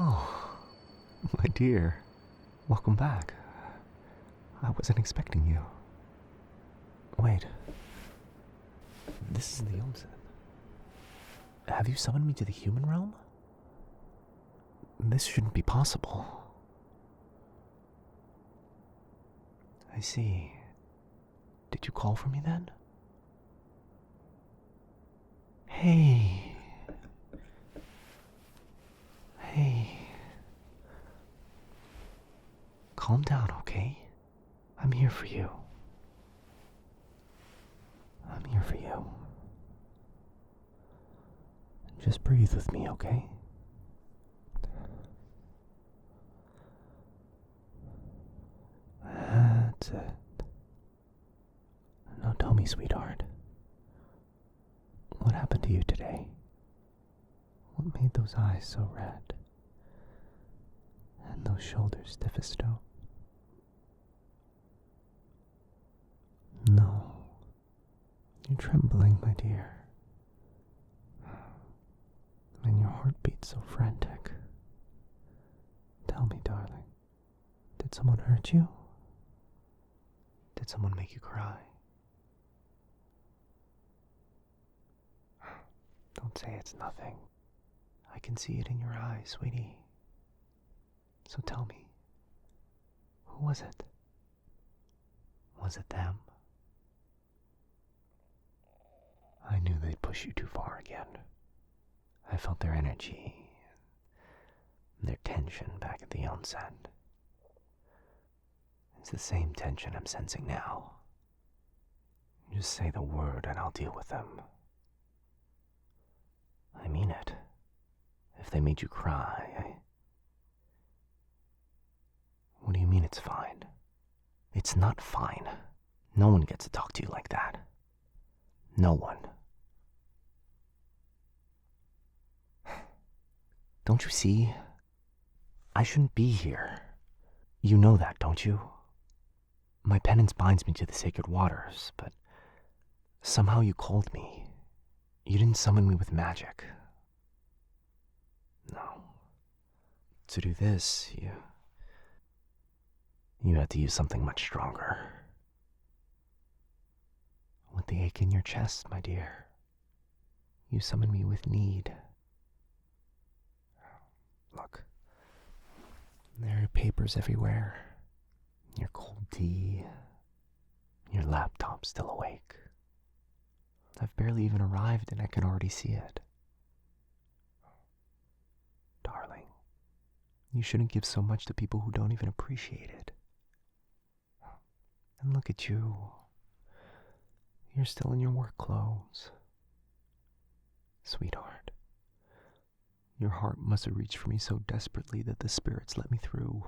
Oh, my dear. Welcome back. I wasn't expecting you. Wait. This is the onsen. Have you summoned me to the human realm? This shouldn't be possible. I see. Did you call for me then? Hey. Hey. Calm down, okay? I'm here for you. I'm here for you. Just breathe with me, okay? That's it. Now tell me, sweetheart. What happened to you today? What made those eyes so red? And those shoulders stiff as stone? No. You're trembling, my dear. And your heart beats so frantic. Tell me, darling, did someone hurt you? Did someone make you cry? Don't say it's nothing. I can see it in your eyes, sweetie. So tell me, who was it? Was it them? I knew they'd push you too far again. I felt their energy, their tension back at the onsen. It's the same tension I'm sensing now. Just say the word and I'll deal with them. I mean it. If they made you cry, What do you mean it's fine? It's not fine. No one gets to talk to you like that. No one. Don't you see? I shouldn't be here. You know that, don't you? My penance binds me to the sacred waters, but somehow you called me. You didn't summon me with magic. No. To do this, you had to use something much stronger. With the ache in your chest, my dear, you summoned me with need. Look, there are papers everywhere. Your cold tea, your laptop still awake. I've barely even arrived and I can already see it. Darling, you shouldn't give so much to people who don't even appreciate it. And look at you. You're still in your work clothes. Sweetheart, your heart must have reached for me so desperately that the spirits let me through.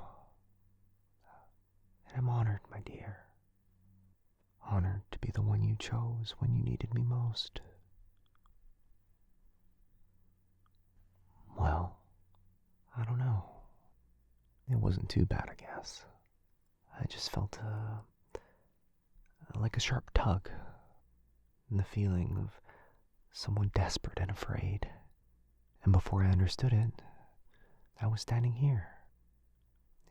And I'm honored, my dear. Honored to be the one you chose when you needed me most. Well, I don't know. It wasn't too bad, I guess. I just felt like a sharp tug, and the feeling of someone desperate and afraid. And before I understood it, I was standing here,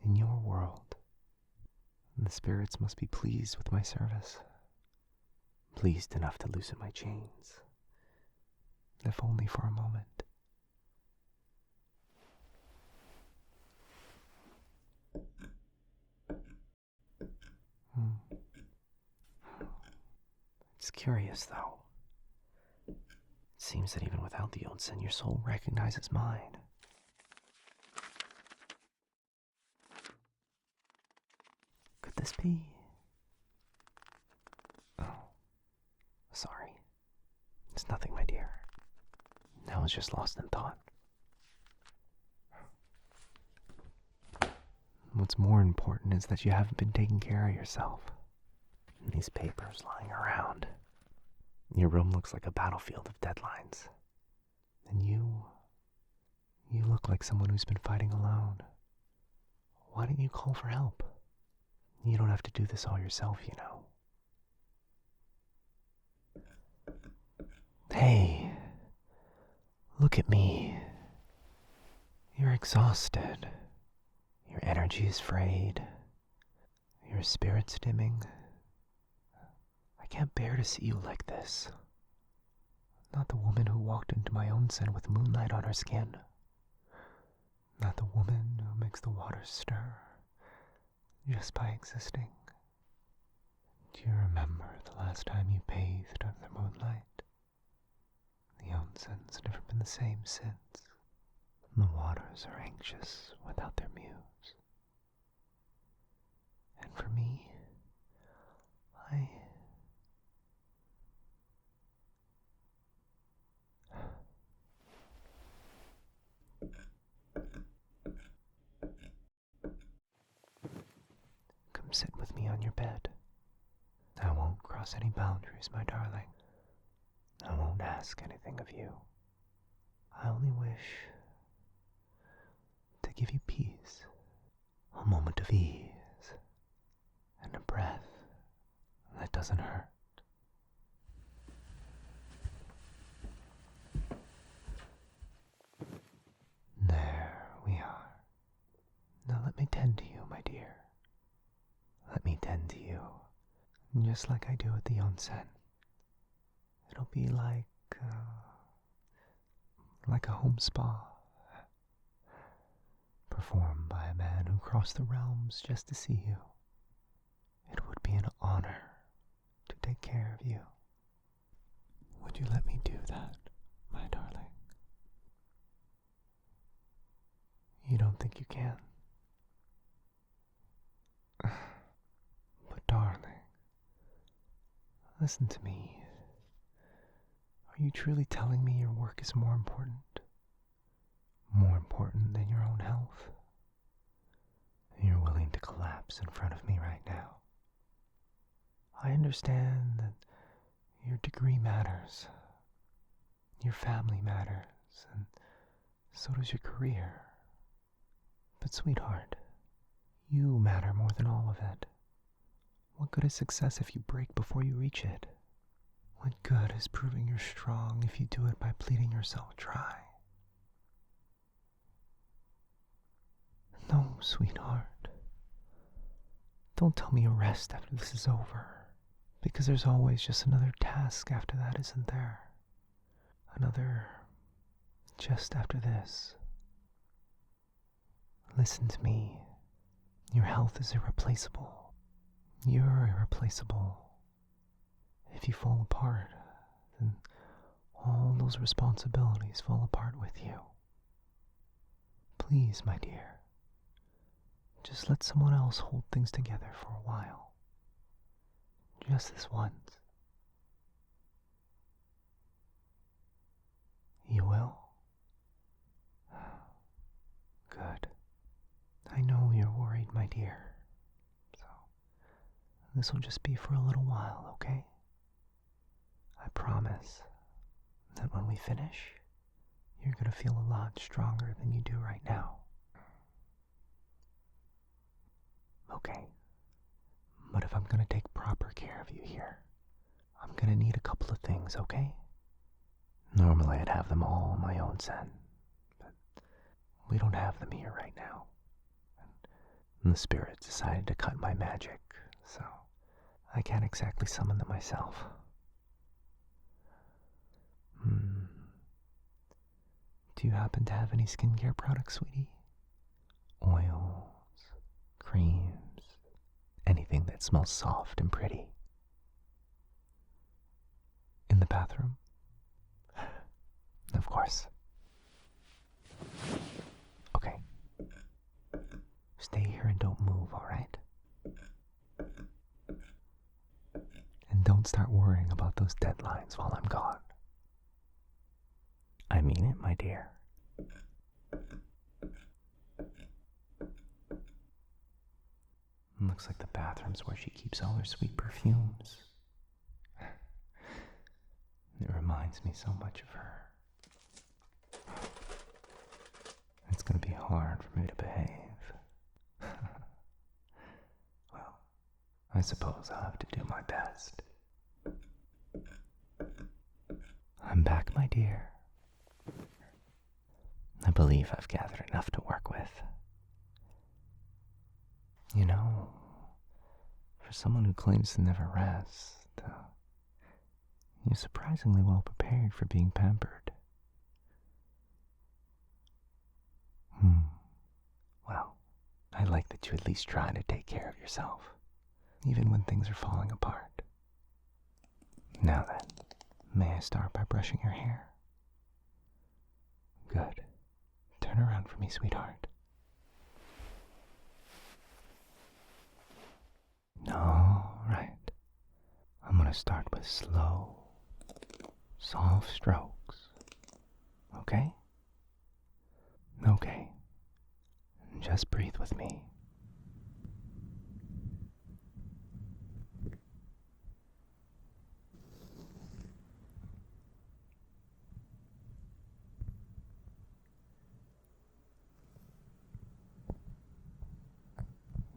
in your world. And the spirits must be pleased with my service. Pleased enough to loosen my chains, if only for a moment. It's curious, though. It seems that even without the onsen, your soul recognizes mine. Could this be? Oh, sorry. It's nothing, my dear. I was just lost in thought. What's more important is that you haven't been taking care of yourself. And these papers lying around. Your room looks like a battlefield of deadlines. And you look like someone who's been fighting alone. Why didn't you call for help? You don't have to do this all yourself, you know. Hey, look at me. You're exhausted. Your energy is frayed. Your spirit's dimming. I can't bear to see you like this. Not the woman who walked into my onsen with moonlight on her skin. Not the woman who makes the waters stir just by existing. Do you remember the last time you bathed under the moonlight? The onsen's never been the same since. The waters are anxious without their muse. And for me, I... Come sit with me on your bed. I won't cross any boundaries, my darling. I won't ask anything of you. I only wish to give you peace, a moment of ease, and a breath that doesn't hurt. There we are. Now let me tend to you, my dear. Let me tend to you, just like I do at the onsen. It'll be like a home spa, performed by a man who crossed the realms just to see you. It would be an honor to take care of you. Would you let me do that, my darling? You don't think you can? But darling, listen to me. Are you truly telling me your work is more important? More important than your own health? You're willing to collapse in front of me right now. I understand that your degree matters, your family matters, and so does your career. But sweetheart, you matter more than all of it. What good is success if you break before you reach it? What good is proving you're strong if you do it by bleeding yourself dry? No, sweetheart. Don't tell me you'll rest after this is over, because there's always just another task after that, isn't there? Another just after this. Listen to me. Your health is irreplaceable. You're irreplaceable. If you fall apart, then all those responsibilities fall apart with you. Please, my dear, just let someone else hold things together for a while. Just this once. You will? Good. I know you're worried, my dear. So, this will just be for a little while, okay? I promise that when we finish, you're gonna feel a lot stronger than you do right now. Okay. But if I'm gonna take proper care of you here, I'm gonna need a couple of things, okay? Normally I'd have them all on my own sen, but we don't have them here right now. And the spirits decided to cut my magic, so I can't exactly summon them myself. Do you happen to have any skincare products, sweetie? Oils, creams, anything that smells soft and pretty? In the bathroom? Of course. Okay. Stay here and don't move, alright? And don't start worrying about those deadlines while I'm gone. I mean it, my dear. Looks like the bathroom's where she keeps all her sweet perfumes. It reminds me so much of her. It's gonna be hard for me to behave. Well, I suppose I'll have to do my best. I'm back, my dear. I believe I've gathered enough to work with. You know, for someone who claims to never rest, you're surprisingly well prepared for being pampered. Well, I like that you at least try to take care of yourself, even when things are falling apart. Now then, may I start by brushing your hair? Good. Turn around for me, sweetheart. All right. I'm going to start with slow, soft strokes. Okay? Okay. Just breathe with me.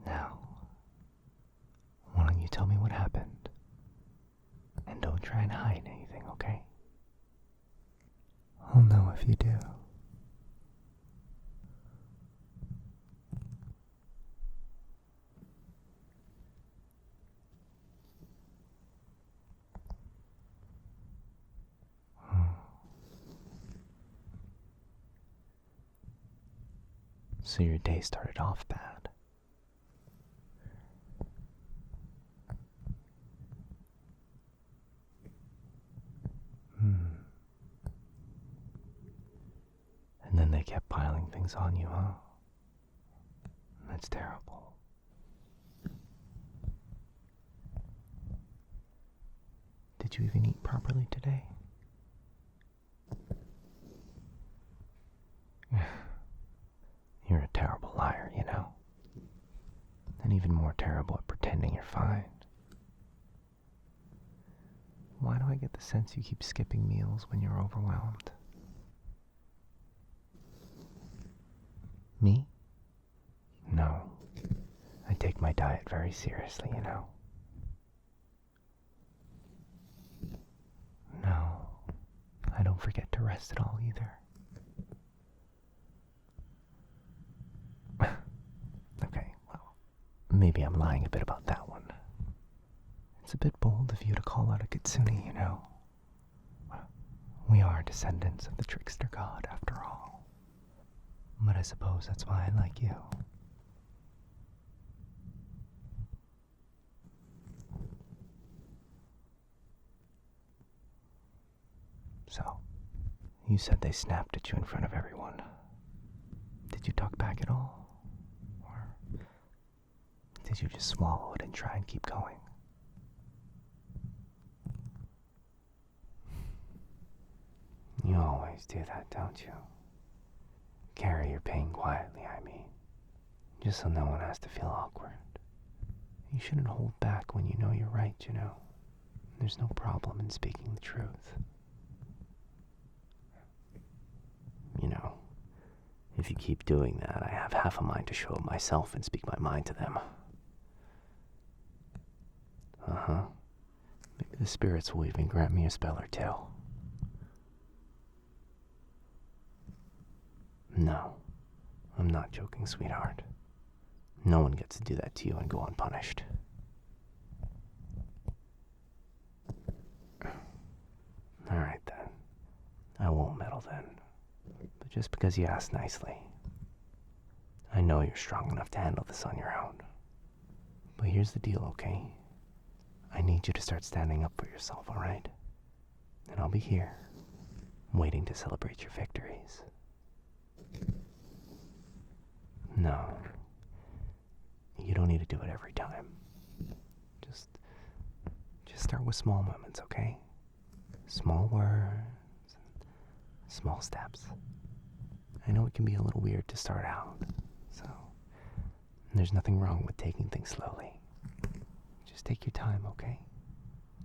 Now, why don't you tell me what happened? And don't try and hide anything, okay? I'll know if you do. So your day started off bad. And then they kept piling things on you, huh? That's terrible. Did you even eat properly today? You're a terrible liar, you know. And even more terrible at pretending you're fine. Why do I get the sense you keep skipping meals when you're overwhelmed? Me? No. I take my diet very seriously, you know. No. I don't forget to rest at all either. Okay, well, maybe I'm lying a bit about that one. It's a bit bold of you to call out a kitsune, you know. We are descendants of the trickster god, after all. But I suppose that's why I like you. So, you said they snapped at you in front of everyone. Did you talk back at all? Or did you just swallow it and try and keep going? You always do that, don't you? Carry your pain quietly, I mean. Just so no one has to feel awkward. You shouldn't hold back when you know you're right, you know. There's no problem in speaking the truth. You know, if you keep doing that, I have half a mind to show up myself and speak my mind to them. Maybe the spirits will even grant me a spell or two. No, I'm not joking, sweetheart. No one gets to do that to you and go unpunished. Alright then. I won't meddle then. But just because you asked nicely. I know you're strong enough to handle this on your own. But here's the deal, okay? I need you to start standing up for yourself, alright? And I'll be here, waiting to celebrate your victories. No. You don't need to do it every time. Just start with small moments, okay? Small words, small steps. I know it can be a little weird to start out, so there's nothing wrong with taking things slowly. Just take your time, okay?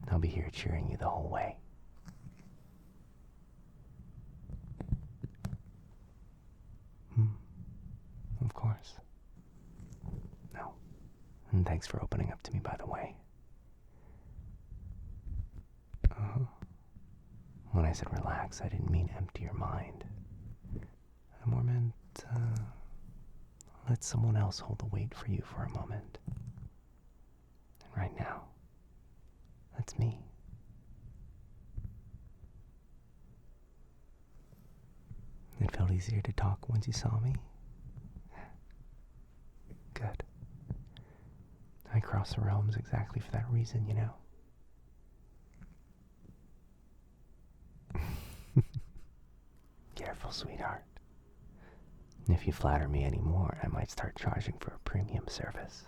I'll be here cheering you the whole way. Of course. No. And thanks for opening up to me, by the way. When I said relax, I didn't mean empty your mind. I'm more meant let someone else hold the weight for you for a moment. And right now, that's me. It felt easier to talk once you saw me? Good. I cross the realms exactly for that reason, you know. Careful, sweetheart. If you flatter me anymore, I might start charging for a premium service.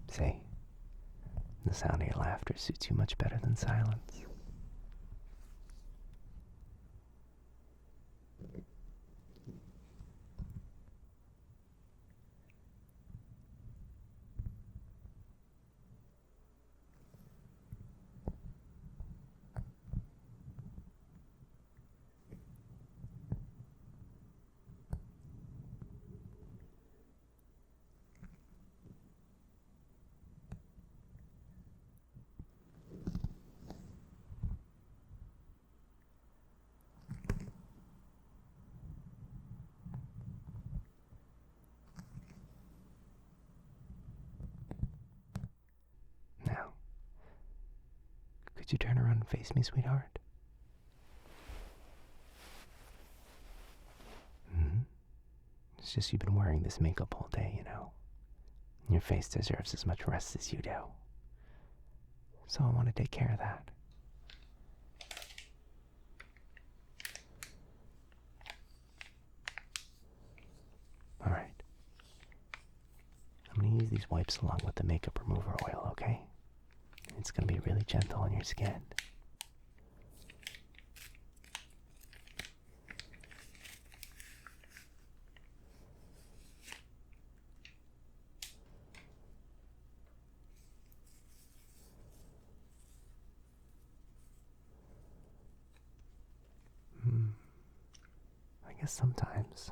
Say, the sound of your laughter suits you much better than silence. Now, could you turn around and face me, sweetheart? It's just you've been wearing this makeup all day, you know. Your face deserves as much rest as you do. So I want to take care of that. Alright. I'm going to use these wipes along with the makeup remover oil, okay? It's going to be really gentle on your skin. I guess sometimes.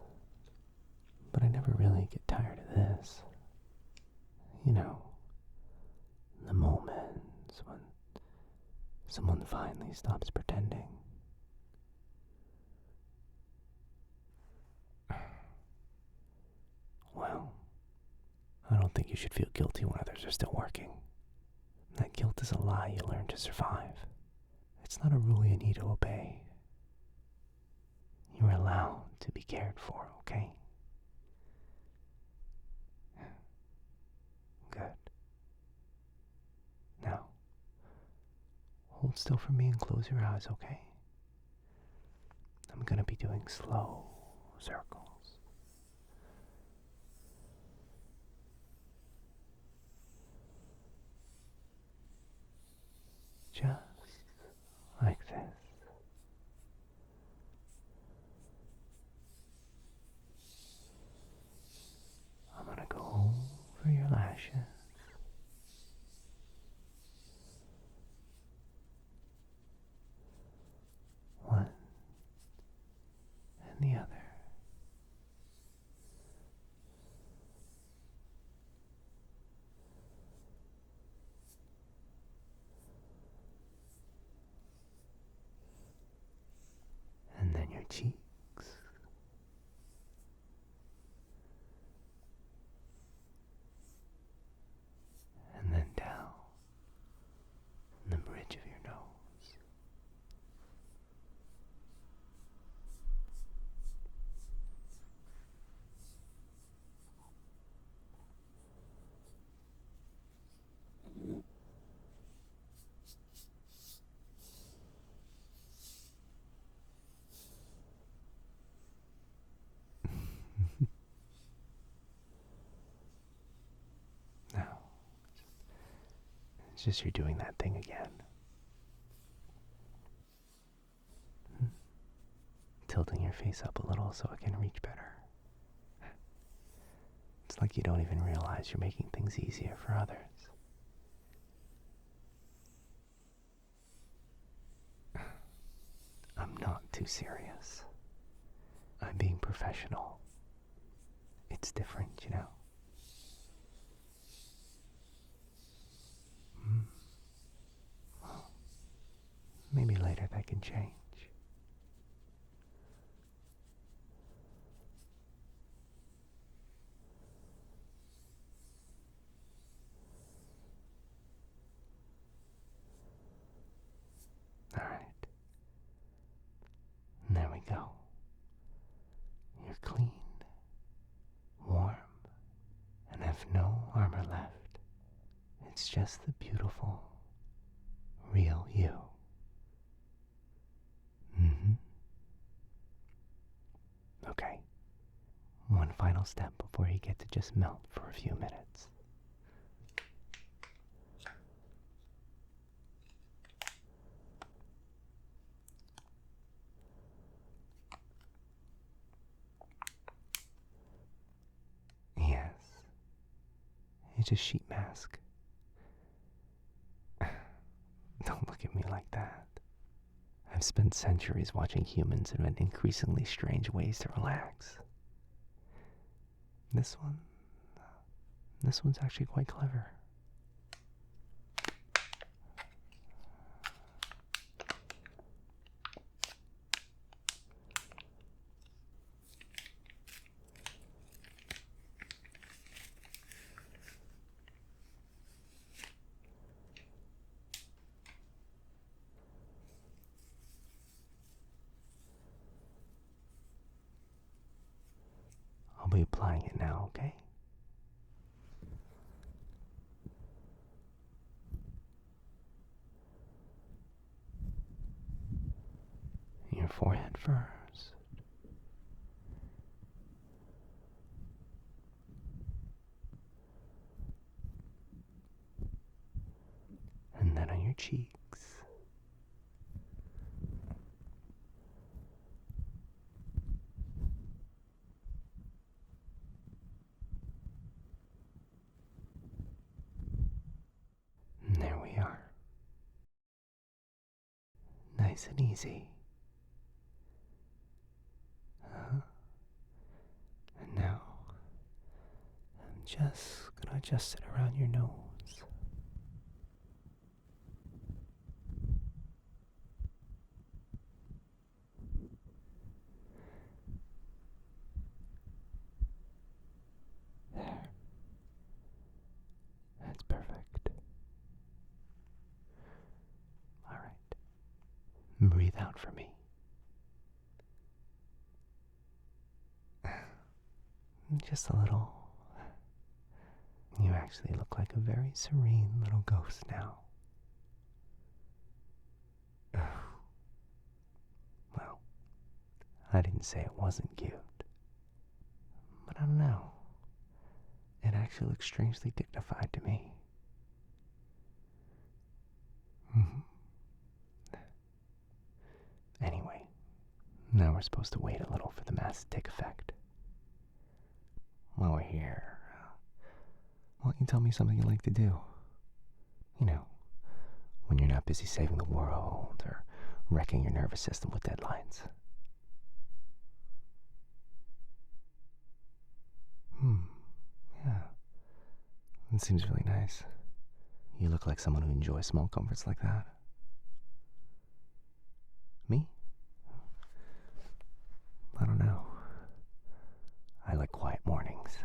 But I never really get tired of this. You know, the moments when someone finally stops pretending. Well, I don't think you should feel guilty when others are still working. That guilt is a lie you learn to survive. It's not a rule you need to obey. You're allowed to be cared for, okay? Good. Now, hold still for me and close your eyes, okay? I'm gonna be doing slow circles. Just like this. I'm gonna go over your lashes. One and the other. And then your cheeks. And then down the bridge of your nose. Now, it's just you're doing that thing again. Tilting your face up a little so it can reach better. It's like you don't even realize you're making things easier for others. I'm not too serious. I'm being professional. It's different, you know. can change. Alright. There we go. You're clean, warm, and have no armor left. It's just the beautiful, real you. Okay. One final step before you get to just melt for a few minutes. Yes. It's a sheet mask. Don't look at me like that. I've spent centuries watching humans invent increasingly strange ways to relax. This one's actually quite clever. I'll be applying it now, okay? Your forehead first. And then on your cheeks. And there we are. Nice and easy. And now, I'm just gonna adjust it around your nose. There. That's perfect. All right. Breathe out for me. Just a little. You actually look like a very serene little ghost now. Well, I didn't say it wasn't cute. But I don't know. It actually looks strangely dignified to me. Anyway, now we're supposed to wait a little for the mask to take effect. While we're here, why don't you tell me something you like to do? You know, when you're not busy saving the world or wrecking your nervous system with deadlines. Yeah. It seems really nice. You look like someone who enjoys small comforts like that. Me? I don't know. I like quiet mornings.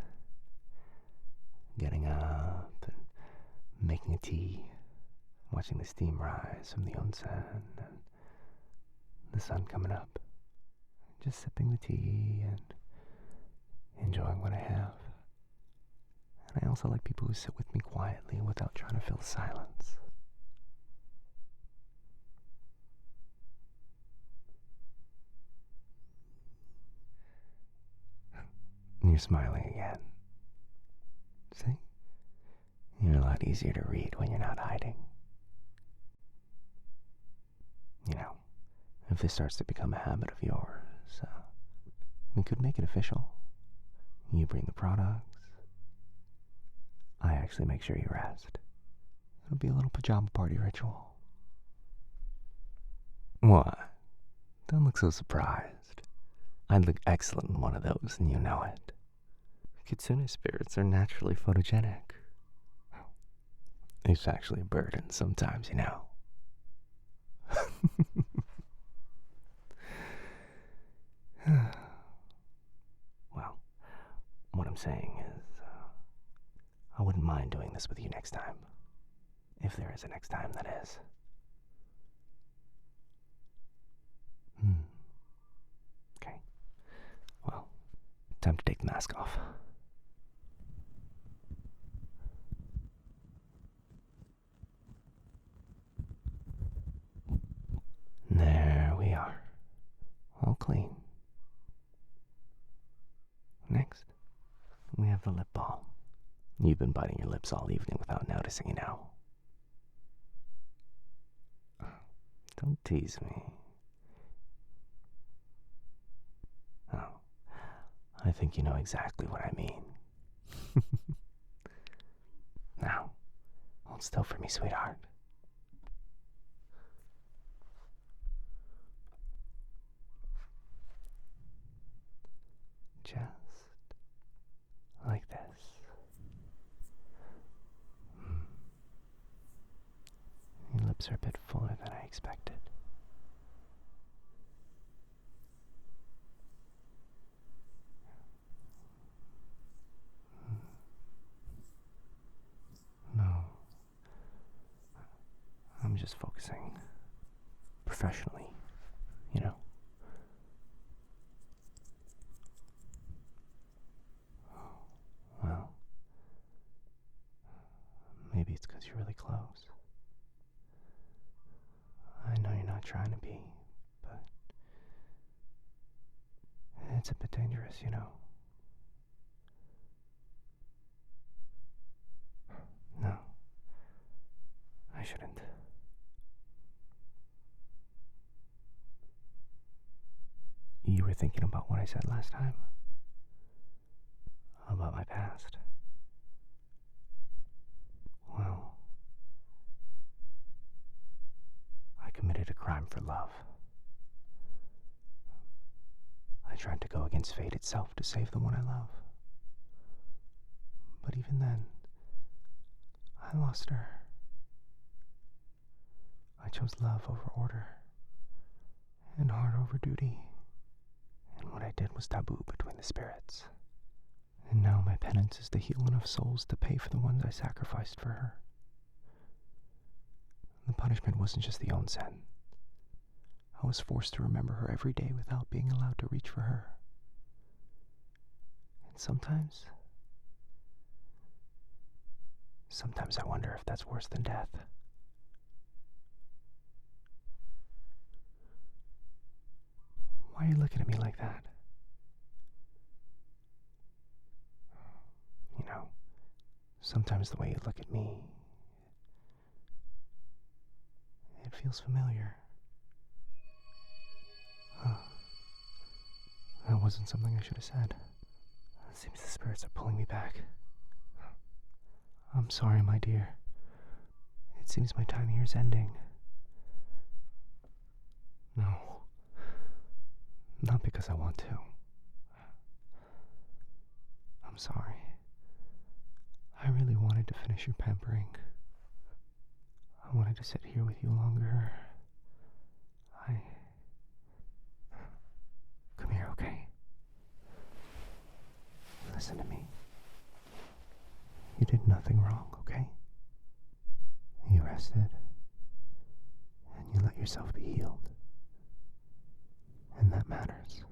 Getting up and making a tea, watching the steam rise from the onsen and the sun coming up. Just sipping the tea and enjoying what I have. And I also like people who sit with me quietly without trying to fill the silence. You're smiling again. See? You're a lot easier to read when you're not hiding. You know, if this starts to become a habit of yours, we could make it official. You bring the products. I actually make sure you rest. It'll be a little pajama party ritual. What? Don't look so surprised. I'd look excellent in one of those, and you know it. Kitsune spirits are naturally photogenic. It's actually a burden sometimes, you know. I'm saying is, I wouldn't mind doing this with you next time. If there is a next time, that is. Okay. Well, time to take the mask off. There we are. All clean. Next, we have the lip balm. You've been biting your lips all evening without noticing it now. Don't tease me. Oh, I think you know exactly what I mean. Now, hold still for me, sweetheart. Just like this. Your lips are a bit fuller than I expected. No. I'm just focusing professionally, you know. Well, maybe it's because you're really close. I know you're not trying to be, but it's a bit dangerous, you know. No, I shouldn't. You were thinking about what I said last time? About my past? Well, I committed a crime for love. I tried to go against fate itself to save the one I love. But even then, I lost her. I chose love over order, and heart over duty. And what I did was taboo between the spirits. And now my penance is to heal enough souls to pay for the ones I sacrificed for her. The punishment wasn't just the onsen. I was forced to remember her every day without being allowed to reach for her. And sometimes I wonder if that's worse than death. Why are you looking at me like that? You know, sometimes the way you look at me, it feels familiar. That wasn't something I should have said. It seems the spirits are pulling me back. I'm sorry, my dear. It seems my time here is ending. No. Not because I want to. I'm sorry. I really wanted to finish your pampering. I wanted to sit here with you longer. Come here, okay? Listen to me. You did nothing wrong, okay? You rested, and you let yourself be healed. And that matters.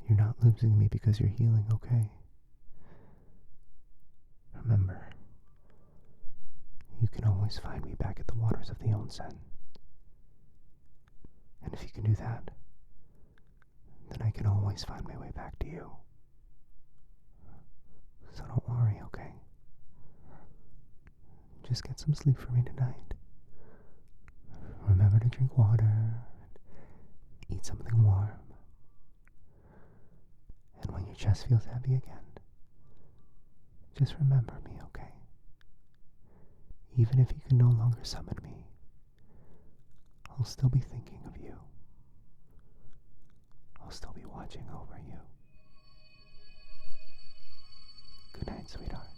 You're not losing me because you're healing, okay? Remember, you can always find me back at the waters of the onsen. And if you can do that, then I can always find my way back to you. So don't worry, okay? Just get some sleep for me tonight. Remember to drink water, eat something warm. And when your chest feels heavy again, just remember me, okay? Even if you can no longer summon me, I'll still be thinking of you. I'll still be watching over you. Good night, sweetheart.